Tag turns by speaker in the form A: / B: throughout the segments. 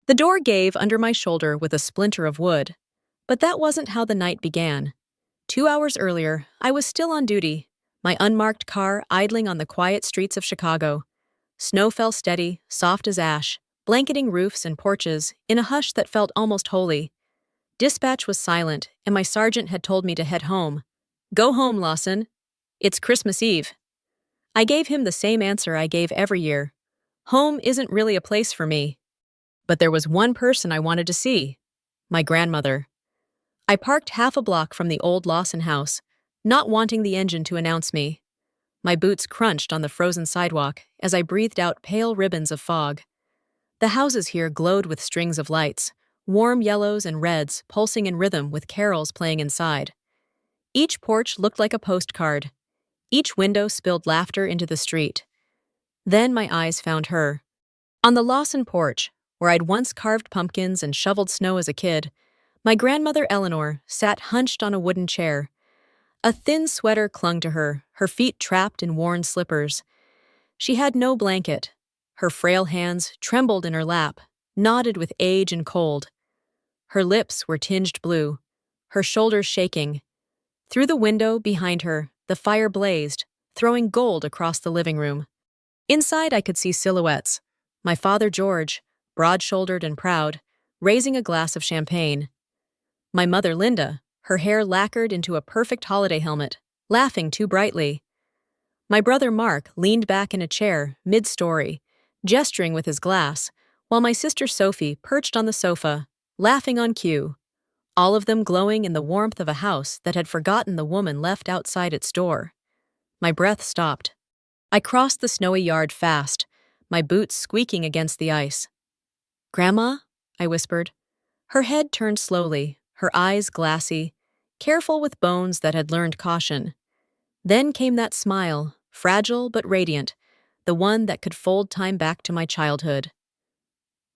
A: The door gave under my shoulder with a splinter of wood. But that wasn't how the night began. 2 hours earlier, I was still on duty, my unmarked car idling on the quiet streets of Chicago. Snow fell steady, soft as ash, blanketing roofs and porches in a hush that felt almost holy. Dispatch was silent, and my sergeant had told me to head home. "Go home, Lawson. It's Christmas Eve." I gave him the same answer I gave every year. Home isn't really a place for me. But there was one person I wanted to see. My grandmother. I parked half a block from the old Lawson house, not wanting the engine to announce me. My boots crunched on the frozen sidewalk as I breathed out pale ribbons of fog. The houses here glowed with strings of lights, warm yellows and reds pulsing in rhythm with carols playing inside. Each porch looked like a postcard. Each window spilled laughter into the street. Then my eyes found her. On the Lawson porch, where I'd once carved pumpkins and shoveled snow as a kid, my grandmother Eleanor sat hunched on a wooden chair. A thin sweater clung to her, her feet trapped in worn slippers. She had no blanket. Her frail hands trembled in her lap, knotted with age and cold. Her lips were tinged blue, her shoulders shaking. Through the window behind her, the fire blazed, throwing gold across the living room. Inside I could see silhouettes. My father George, broad-shouldered and proud, raising a glass of champagne. My mother Linda, her hair lacquered into a perfect holiday helmet, laughing too brightly. My brother Mark leaned back in a chair, mid-story, gesturing with his glass, while my sister Sophie perched on the sofa, laughing on cue, all of them glowing in the warmth of a house that had forgotten the woman left outside its door. My breath stopped. I crossed the snowy yard fast, my boots squeaking against the ice. "Grandma?" I whispered. Her head turned slowly, her eyes glassy, careful with bones that had learned caution. Then came that smile, fragile but radiant, the one that could fold time back to my childhood.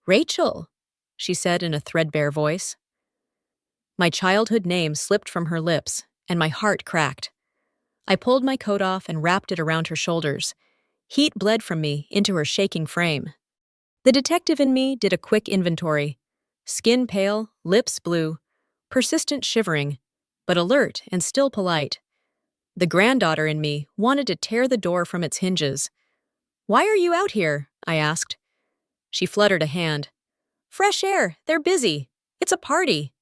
A: "Rachel," she said in a threadbare voice. My childhood name slipped from her lips, and my heart cracked. I pulled my coat off and wrapped it around her shoulders. Heat bled from me into her shaking frame. The detective in me did a quick inventory. Skin pale, lips blue, persistent shivering, but alert and still polite. The granddaughter in me wanted to tear the door from its hinges. "Why are you out here?" I asked. She fluttered a hand. "Fresh air, they're busy. It's a party."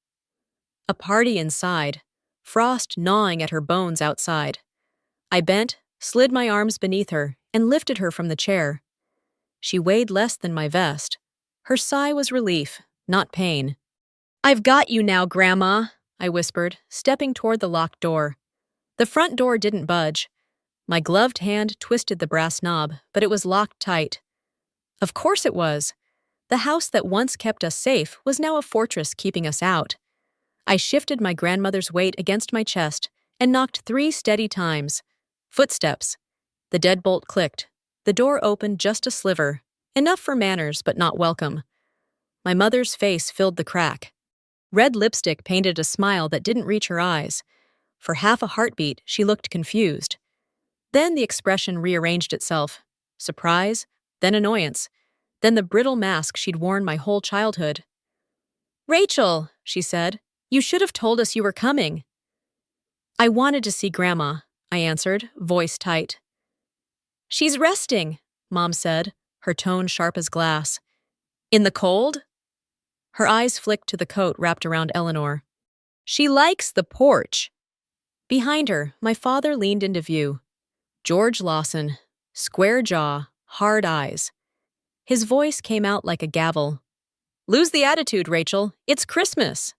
A: A party inside, frost gnawing at her bones outside. I bent, slid my arms beneath her, and lifted her from the chair. She weighed less than my vest. Her sigh was relief, not pain. "I've got you now, Grandma," I whispered, stepping toward the locked door. The front door didn't budge. My gloved hand twisted the brass knob, but it was locked tight. Of course it was. The house that once kept us safe was now a fortress keeping us out. I shifted my grandmother's weight against my chest and knocked 3 steady times. Footsteps. The deadbolt clicked. The door opened just a sliver, enough for manners but not welcome. My mother's face filled the crack. Red lipstick painted a smile that didn't reach her eyes. For half a heartbeat, she looked confused. Then the expression rearranged itself. Surprise, then annoyance, then the brittle mask she'd worn my whole childhood. "Rachel," she said, "you should have told us you were coming." "I wanted to see Grandma," I answered, voice tight. "She's resting," Mom said, her tone sharp as glass. "In the cold?" Her eyes flicked to the coat wrapped around Eleanor. "She likes the porch." Behind her, my father leaned into view. George Lawson, square jaw, hard eyes. His voice came out like a gavel. "Lose the attitude, Rachel. It's Christmas."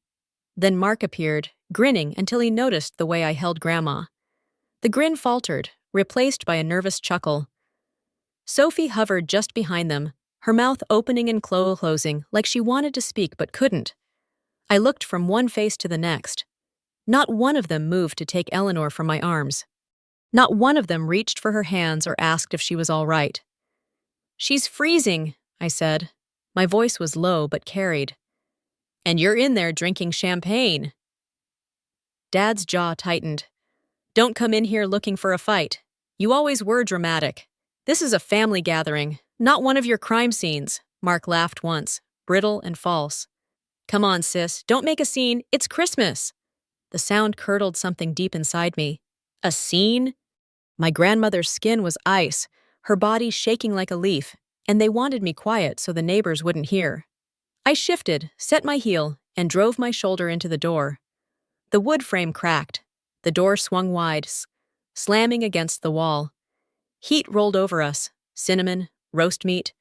A: Then Mark appeared, grinning until he noticed the way I held Grandma. The grin faltered, replaced by a nervous chuckle. Sophie hovered just behind them, her mouth opening and closing like she wanted to speak but couldn't. I looked from one face to the next. Not one of them moved to take Eleanor from my arms. Not one of them reached for her hands or asked if she was all right. "She's freezing," I said. My voice was low but carried. "And you're in there drinking champagne." Dad's jaw tightened. "Don't come in here looking for a fight. You always were dramatic. This is a family gathering, not one of your crime scenes," Mark laughed once, brittle and false. "Come on, sis, don't make a scene, it's Christmas!" The sound curdled something deep inside me. A scene? My grandmother's skin was ice, her body shaking like a leaf, and they wanted me quiet so the neighbors wouldn't hear. I shifted, set my heel, and drove my shoulder into the door. The wood frame cracked. The door swung wide, slamming against the wall. Heat rolled over us, cinnamon, roast meat,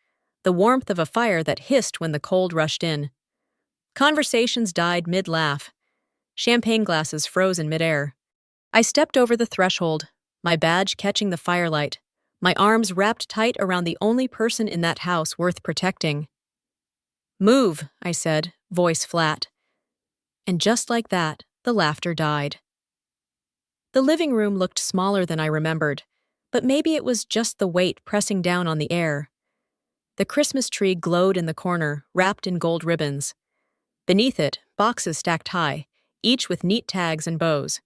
A: the warmth of a fire that hissed when the cold rushed in. Conversations died mid-laugh. Champagne glasses froze in midair. I stepped over the threshold, my badge catching the firelight, my arms wrapped tight around the only person in that house worth protecting. "Move," I said, voice flat. And just like that, the laughter died. The living room looked smaller than I remembered, but maybe it was just the weight pressing down on the air. The Christmas tree glowed in the corner, wrapped in gold ribbons. Beneath it, boxes stacked high, each with neat tags and bows.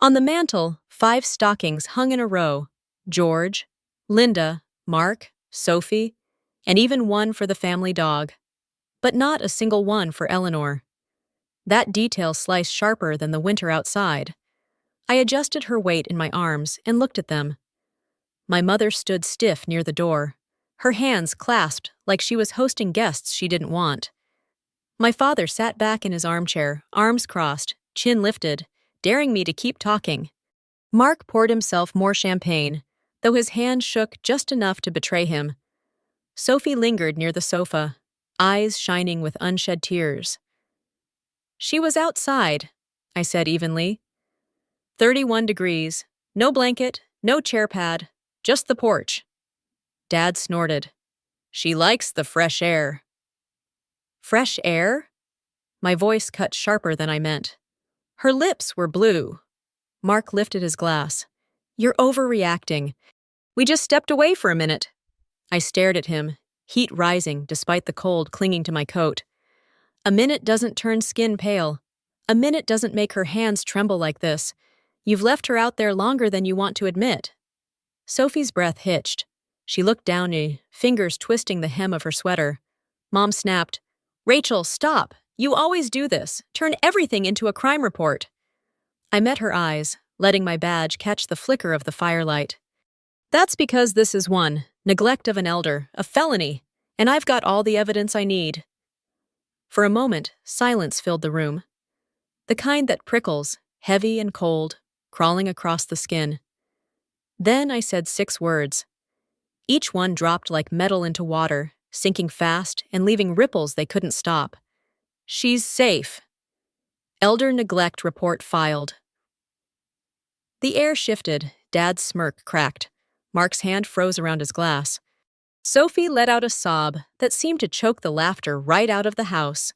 A: On the mantel, 5 stockings hung in a row: George, Linda, Mark, Sophie, and even one for the family dog. But not a single one for Eleanor. That detail sliced sharper than the winter outside. I adjusted her weight in my arms and looked at them. My mother stood stiff near the door, her hands clasped like she was hosting guests she didn't want. My father sat back in his armchair, arms crossed, chin lifted, daring me to keep talking. Mark poured himself more champagne, though his hand shook just enough to betray him. Sophie lingered near the sofa, eyes shining with unshed tears. "She was outside," I said evenly. 31 degrees, no blanket, no chair pad, just the porch. Dad snorted. "She likes the fresh air." Fresh air? My voice cut sharper than I meant. Her lips were blue. Mark lifted his glass. "You're overreacting. We just stepped away for a minute." I stared at him, heat rising despite the cold clinging to my coat. A minute doesn't turn skin pale. A minute doesn't make her hands tremble like this. You've left her out there longer than you want to admit. Sophie's breath hitched. She looked down at me, fingers twisting the hem of her sweater. Mom snapped, "Rachel, stop. You always do this. Turn everything into a crime report." I met her eyes, letting my badge catch the flicker of the firelight. "That's because this is one, neglect of an elder, a felony, and I've got all the evidence I need." For a moment, silence filled the room. The kind that prickles, heavy and cold, crawling across the skin. Then I said 6 words. Each one dropped like metal into water, sinking fast and leaving ripples they couldn't stop. "She's safe." Elder neglect report filed. The air shifted, Dad's smirk cracked. Mark's hand froze around his glass. Sophie let out a sob that seemed to choke the laughter right out of the house.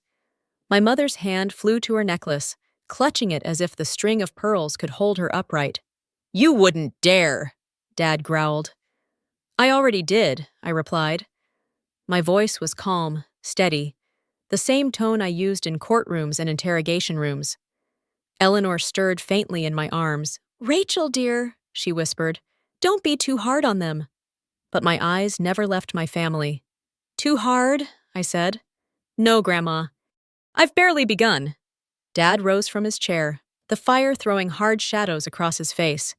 A: My mother's hand flew to her necklace, clutching it as if the string of pearls could hold her upright. "You wouldn't dare," Dad growled. "I already did," I replied. My voice was calm, steady, the same tone I used in courtrooms and interrogation rooms. Eleanor stirred faintly in my arms. "Rachel, dear," she whispered, "don't be too hard on them." But my eyes never left my family. "Too hard?" I said. "No, Grandma. I've barely begun." Dad rose from his chair, the fire throwing hard shadows across his face.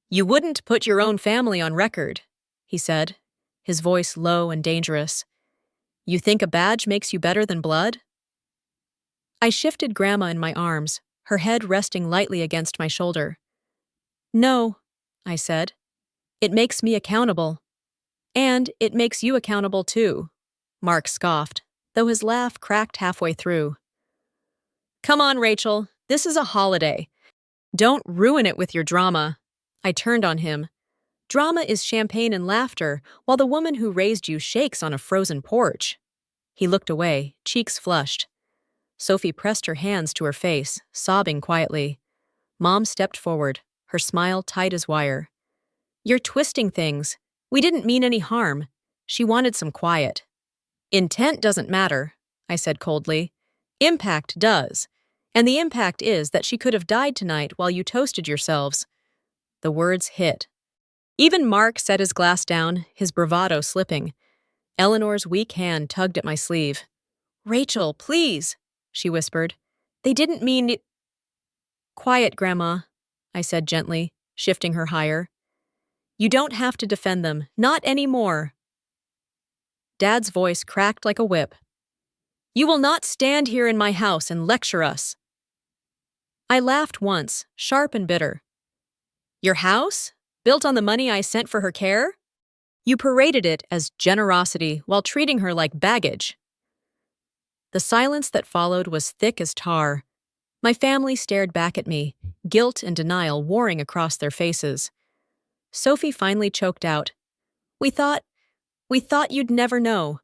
A: "You wouldn't put your own family on record," he said, his voice low and dangerous. "You think a badge makes you better than blood?" I shifted Grandma in my arms, her head resting lightly against my shoulder. "No," I said. "It makes me accountable. And it makes you accountable too," Mark scoffed, though his laugh cracked halfway through. "Come on, Rachel, this is a holiday. Don't ruin it with your drama." I turned on him. "Drama is champagne and laughter, while the woman who raised you shakes on a frozen porch." He looked away, cheeks flushed. Sophie pressed her hands to her face, sobbing quietly. Mom stepped forward, her smile tight as wire. "You're twisting things. We didn't mean any harm. She wanted some quiet." "Intent doesn't matter," I said coldly. "Impact does. And the impact is that she could have died tonight while you toasted yourselves." The words hit. Even Mark set his glass down, his bravado slipping. Eleanor's weak hand tugged at my sleeve. Rachel, please, she whispered. They didn't mean it. Quiet, Grandma, I said gently, shifting her higher. You don't have to defend them, not anymore. Dad's voice cracked like a whip. You will not stand here in my house and lecture us. I laughed once, sharp and bitter. Your house? Built on the money I sent for her care? You paraded it as generosity while treating her like baggage. The silence that followed was thick as tar. My family stared back at me, guilt and denial warring across their faces. Sophie finally choked out. We thought you'd never know.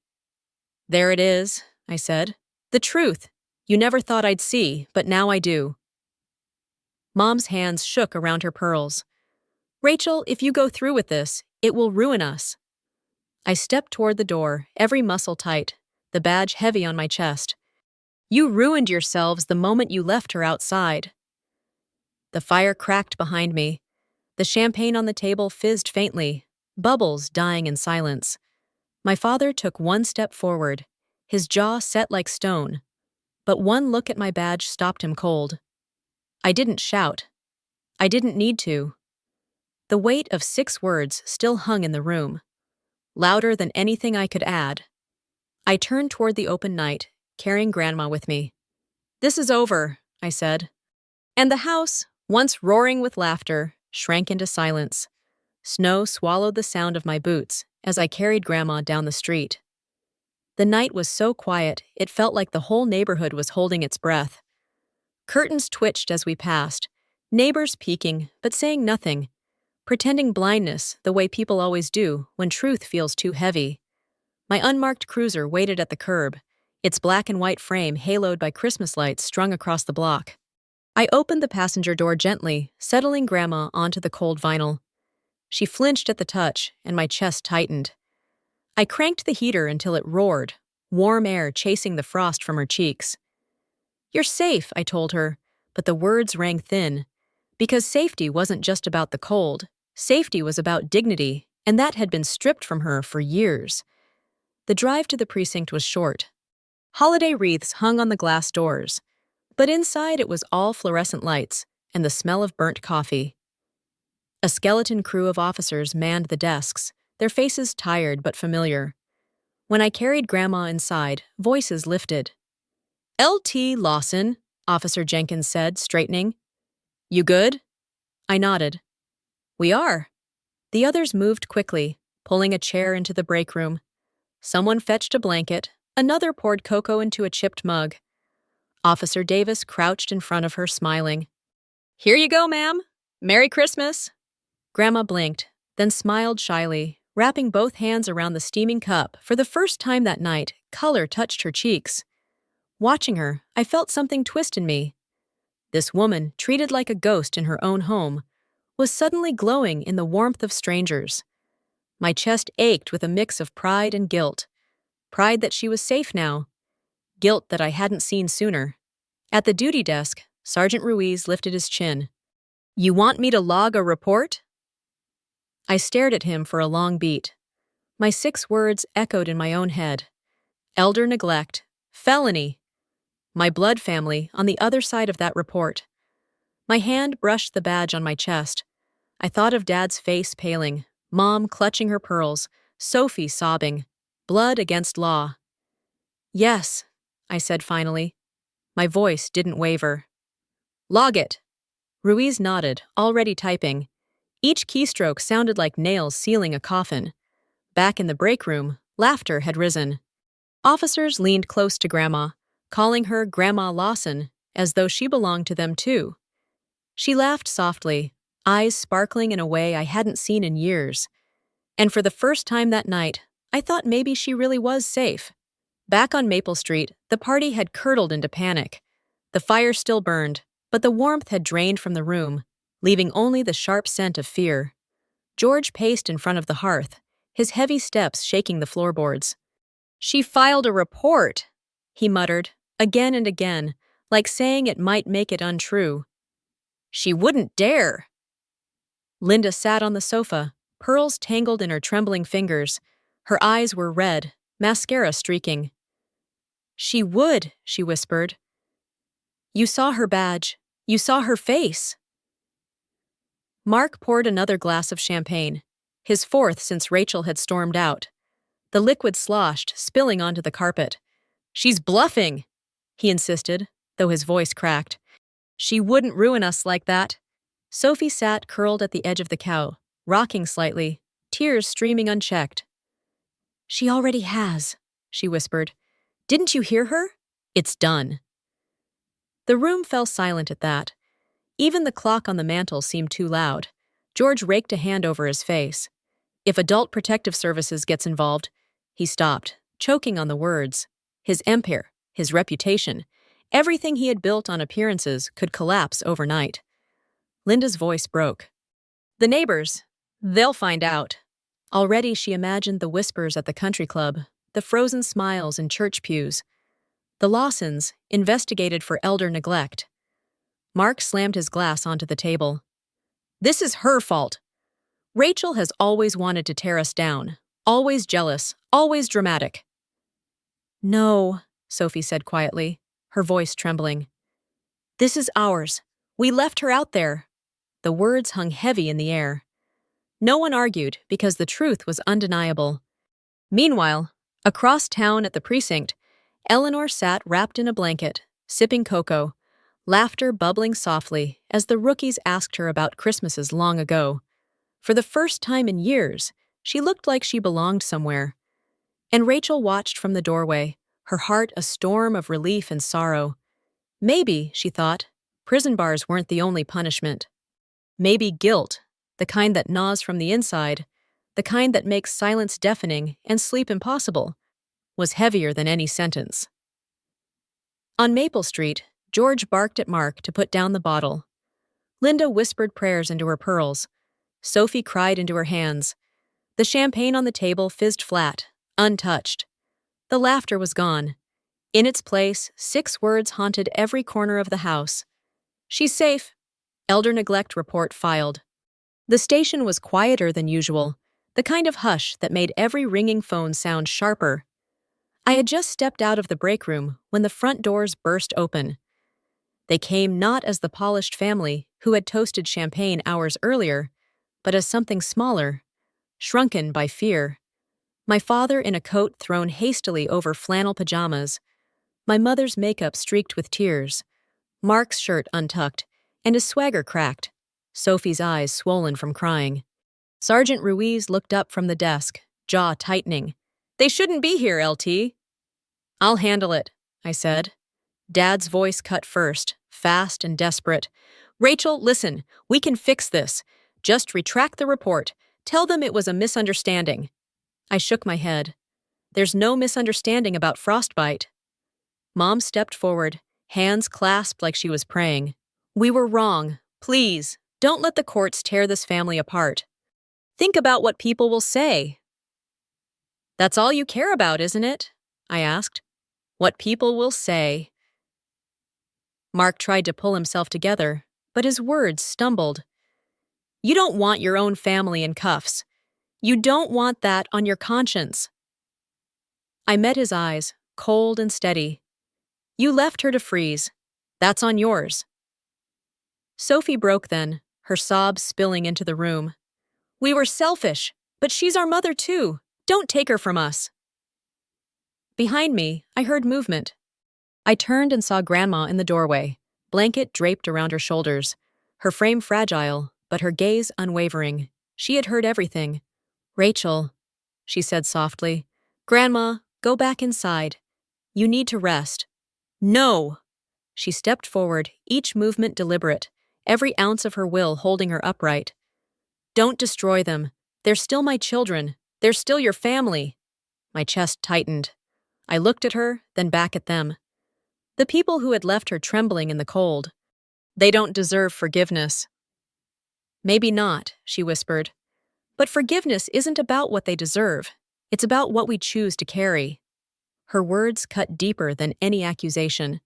A: There it is, I said. The truth. You never thought I'd see, but now I do. Mom's hands shook around her pearls. Rachel, if you go through with this, it will ruin us. I stepped toward the door, every muscle tight, the badge heavy on my chest. You ruined yourselves the moment you left her outside. The fire cracked behind me. The champagne on the table fizzed faintly, bubbles dying in silence. My father took one step forward, his jaw set like stone. But one look at my badge stopped him cold. I didn't shout. I didn't need to. The weight of 6 words still hung in the room, louder than anything I could add. I turned toward the open night, carrying Grandma with me. This is over, I said. And the house, once roaring with laughter, shrank into silence. Snow swallowed the sound of my boots as I carried Grandma down the street. The night was so quiet, it felt like the whole neighborhood was holding its breath. Curtains twitched as we passed, neighbors peeking but saying nothing, pretending blindness the way people always do when truth feels too heavy. My unmarked cruiser waited at the curb, its black and white frame haloed by Christmas lights strung across the block. I opened the passenger door gently, settling Grandma onto the cold vinyl. She flinched at the touch, and my chest tightened. I cranked the heater until it roared, warm air chasing the frost from her cheeks. You're safe, I told her, but the words rang thin. Because safety wasn't just about the cold. Safety was about dignity, and that had been stripped from her for years. The drive to the precinct was short. Holiday wreaths hung on the glass doors, but inside it was all fluorescent lights and the smell of burnt coffee. A skeleton crew of officers manned the desks, their faces tired but familiar. When I carried Grandma inside, voices lifted. L.T. Lawson, Officer Jenkins said, straightening. You good? I nodded. We are. The others moved quickly, pulling a chair into the break room. Someone fetched a blanket, another poured cocoa into a chipped mug. Officer Davis crouched in front of her, smiling. Here you go, ma'am. Merry Christmas. Grandma blinked, then smiled shyly, wrapping both hands around the steaming cup. For the first time that night, color touched her cheeks. Watching her, I felt something twist in me. This woman, treated like a ghost in her own home, was suddenly glowing in the warmth of strangers. My chest ached with a mix of pride and guilt. Pride that she was safe now. Guilt that I hadn't seen sooner. At the duty desk, Sergeant Ruiz lifted his chin. You want me to log a report? I stared at him for a long beat. My 6 words echoed in my own head. Elder neglect. Felony. My blood family on the other side of that report. My hand brushed the badge on my chest. I thought of Dad's face paling, Mom clutching her pearls, Sophie sobbing. Blood against law. Yes, I said finally. My voice didn't waver. Log it. Ruiz nodded, already typing. Each keystroke sounded like nails sealing a coffin. Back in the break room, laughter had risen. Officers leaned close to Grandma, calling her Grandma Lawson, as though she belonged to them too. She laughed softly, eyes sparkling in a way I hadn't seen in years. And for the first time that night, I thought maybe she really was safe. Back on Maple Street, the party had curdled into panic. The fire still burned, but the warmth had drained from the room, leaving only the sharp scent of fear. George paced in front of the hearth, his heavy steps shaking the floorboards. She filed a report, he muttered, again and again, like saying it might make it untrue. She wouldn't dare. Linda sat on the sofa, pearls tangled in her trembling fingers. Her eyes were red, mascara streaking. She would, she whispered. You saw her badge. You saw her face. Mark poured another glass of champagne, his fourth since Rachel had stormed out. The liquid sloshed, spilling onto the carpet. She's bluffing, he insisted, though his voice cracked. She wouldn't ruin us like that. Sophie sat curled at the edge of the couch, rocking slightly, tears streaming unchecked. She already has, she whispered. Didn't you hear her? It's done. The room fell silent at that. Even the clock on the mantel seemed too loud. George raked a hand over his face. If Adult Protective Services gets involved, he stopped, choking on the words. His empire, his reputation, everything he had built on appearances could collapse overnight. Linda's voice broke. The neighbors, they'll find out. Already she imagined the whispers at the country club, the frozen smiles in church pews. The Lawsons, investigated for elder neglect. Mark slammed his glass onto the table. This is her fault. Rachel has always wanted to tear us down, always jealous, always dramatic. No, Sophie said quietly, her voice trembling. This is ours. We left her out there. The words hung heavy in the air. No one argued because the truth was undeniable. Meanwhile, across town at the precinct, Eleanor sat wrapped in a blanket, sipping cocoa, laughter bubbling softly as the rookies asked her about Christmases long ago. For the first time in years, she looked like she belonged somewhere. And Rachel watched from the doorway, her heart a storm of relief and sorrow. Maybe, she thought, prison bars weren't the only punishment. Maybe guilt, the kind that gnaws from the inside, the kind that makes silence deafening and sleep impossible, was heavier than any sentence. On Maple Street, George barked at Mark to put down the bottle. Linda whispered prayers into her pearls. Sophie cried into her hands. The champagne on the table fizzed flat, untouched. The laughter was gone. In its place, 6 words haunted every corner of the house. She's safe. Elder neglect report filed. The station was quieter than usual, the kind of hush that made every ringing phone sound sharper. I had just stepped out of the break room when the front doors burst open. They came not as the polished family who had toasted champagne hours earlier, but as something smaller, shrunken by fear. My father in a coat thrown hastily over flannel pajamas, my mother's makeup streaked with tears, Mark's shirt untucked, and his swagger cracked, Sophie's eyes swollen from crying. Sergeant Ruiz looked up from the desk, jaw tightening. They shouldn't be here, LT. I'll handle it, I said. Dad's voice cut first, fast and desperate. Rachel, listen, we can fix this. Just retract the report. Tell them it was a misunderstanding. I shook my head. There's no misunderstanding about frostbite. Mom stepped forward, hands clasped like she was praying. We were wrong. Please, don't let the courts tear this family apart. Think about what people will say. That's all you care about, isn't it? I asked. What people will say. Mark tried to pull himself together, but his words stumbled. You don't want your own family in cuffs. You don't want that on your conscience. I met his eyes, cold and steady. You left her to freeze. That's on yours. Sophie broke then, her sobs spilling into the room. We were selfish, but she's our mother too. Don't take her from us. Behind me, I heard movement. I turned and saw Grandma in the doorway, blanket draped around her shoulders, her frame fragile, but her gaze unwavering. She had heard everything. Rachel, she said softly. Grandma, go back inside. You need to rest. No! She stepped forward, each movement deliberate, every ounce of her will holding her upright. Don't destroy them. They're still my children. They're still your family. My chest tightened. I looked at her, then back at them. The people who had left her trembling in the cold. They don't deserve forgiveness. Maybe not, she whispered. But forgiveness isn't about what they deserve. It's about what we choose to carry. Her words cut deeper than any accusation.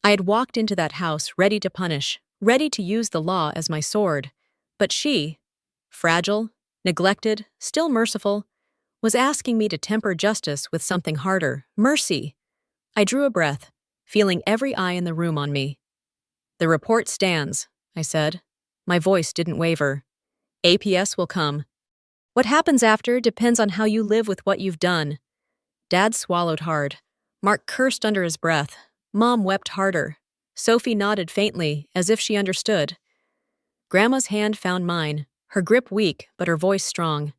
A: I had walked into that house ready to punish, ready to use the law as my sword. But she, fragile, neglected, still merciful, was asking me to temper justice with something harder, mercy. I drew a breath, feeling every eye in the room on me. "The report stands," I said. My voice didn't waver. "APS will come. What happens after depends on how you live with what you've done." Dad swallowed hard. Mark cursed under his breath. Mom wept harder. Sophie nodded faintly, as if she understood. Grandma's hand found mine, her grip weak, but her voice strong.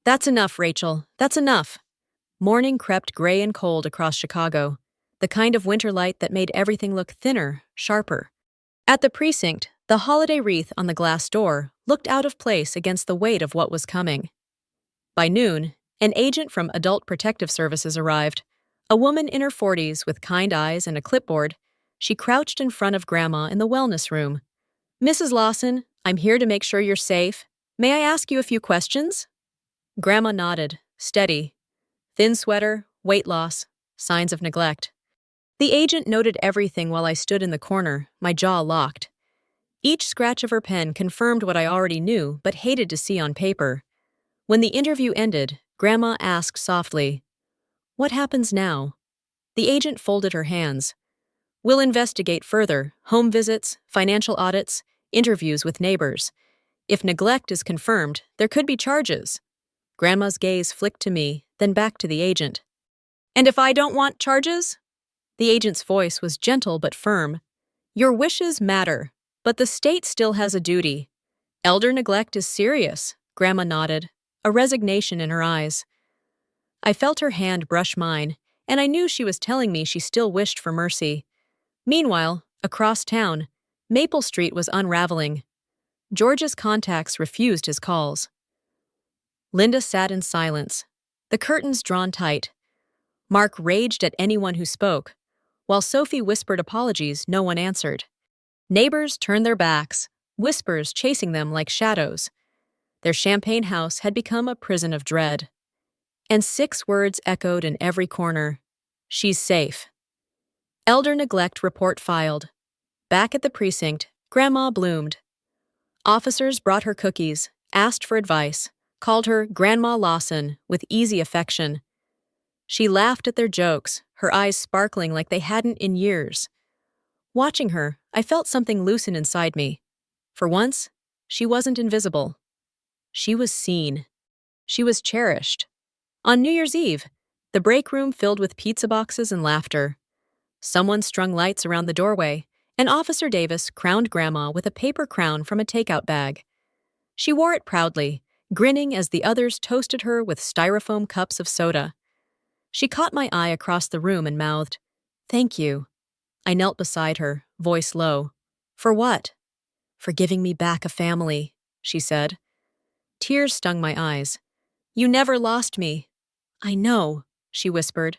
A: "That's enough, Rachel. That's enough." Morning crept gray and cold across Chicago, the kind of winter light that made everything look thinner, sharper. At the precinct, the holiday wreath on the glass door looked out of place against the weight of what was coming. By noon, an agent from Adult Protective Services arrived. A woman in her 40s with kind eyes and a clipboard. She crouched in front of Grandma in the wellness room. "Mrs. Lawson, I'm here to make sure you're safe. May I ask you a few questions?" Grandma nodded, steady. Thin sweater, weight loss, signs of neglect. The agent noted everything while I stood in the corner, my jaw locked. Each scratch of her pen confirmed what I already knew but hated to see on paper. When the interview ended, Grandma asked softly, "What happens now?" The agent folded her hands. "We'll investigate further: home visits, financial audits, interviews with neighbors. If neglect is confirmed, there could be charges." Grandma's gaze flicked to me, then back to the agent. "And if I don't want charges?" The agent's voice was gentle but firm. "Your wishes matter, but the state still has a duty." "Elder neglect is serious," Grandma nodded, a resignation in her eyes. I felt her hand brush mine, and I knew she was telling me she still wished for mercy. Meanwhile, across town, Maple Street was unraveling. George's contacts refused his calls. Linda sat in silence, the curtains drawn tight. Mark raged at anyone who spoke. While Sophie whispered apologies, no one answered. Neighbors turned their backs, whispers chasing them like shadows. Their champagne house had become a prison of dread. And 6 words echoed in every corner: "She's safe." Elder neglect report filed. Back at the precinct, Grandma bloomed. Officers brought her cookies, asked for advice, called her Grandma Lawson with easy affection. She laughed at their jokes, her eyes sparkling like they hadn't in years. Watching her, I felt something loosen inside me. For once, she wasn't invisible. She was seen. She was cherished. On New Year's Eve, the break room filled with pizza boxes and laughter. Someone strung lights around the doorway, and Officer Davis crowned Grandma with a paper crown from a takeout bag. She wore it proudly, grinning as the others toasted her with styrofoam cups of soda. She caught my eye across the room and mouthed, "Thank you." I knelt beside her, voice low. "For what?" "For giving me back a family," she said. Tears stung my eyes. "You never lost me." "I know," she whispered.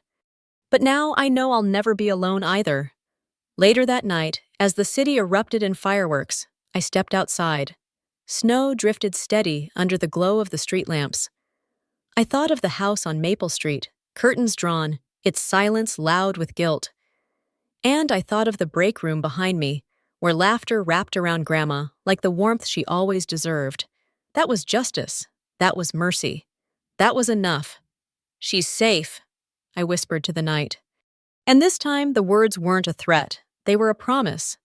A: "But now I know I'll never be alone either." Later that night, as the city erupted in fireworks, I stepped outside. Snow drifted steady under the glow of the street lamps. I thought of the house on Maple Street, curtains drawn, its silence loud with guilt. And I thought of the break room behind me, where laughter wrapped around Grandma like the warmth she always deserved. That was justice. That was mercy. That was enough. "She's safe," I whispered to the night. And this time, the words weren't a threat. They were a promise.